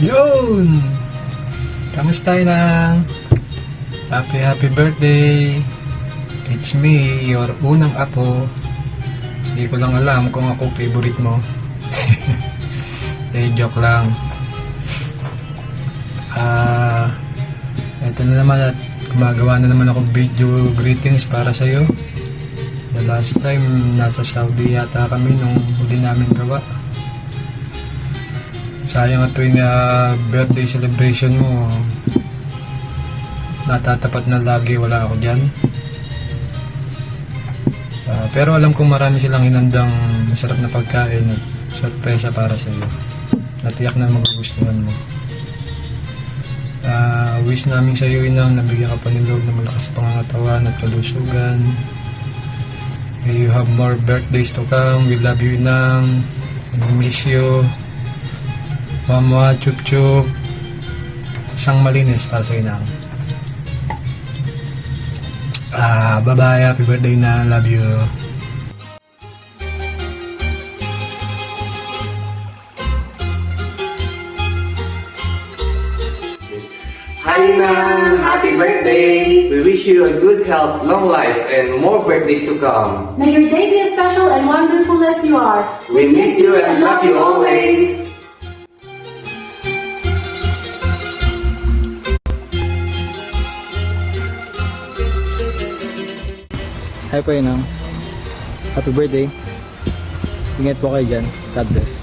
Yun! Kamusta na? Happy birthday! It's me, your unang apo. Hindi ko lang alam kung ako favorite mo. Joke lang. Ito na naman at gumagawa na naman ako video greetings para sa'yo. The last time, nasa Saudi yata kami nung huli namin gawa. Sayang at tuwing birthday celebration mo, natatapat na lagi wala ako dyan. Pero alam kong marami silang hinandang masarap na pagkain at sorpresa para sa iyo. Natiyak na magugustuhan mo. Wish namin sa iyo, Inang, nabigyan ka pa ng loob na malakas sa pangangatawan at kalusugan. May you have more birthdays to come. We love you, Inang. We miss you. Mama, chup chup. Isang malinis para sa Inang. Bye-bye. Happy birthday na. Love you. Hi Inang! Happy birthday! We wish you a good health, long life, and more birthdays to come. May your day be as special and wonderful as you are. We miss you and love you always. Hi po, Inang. Happy birthday. Ingat po kayo dyan. God bless.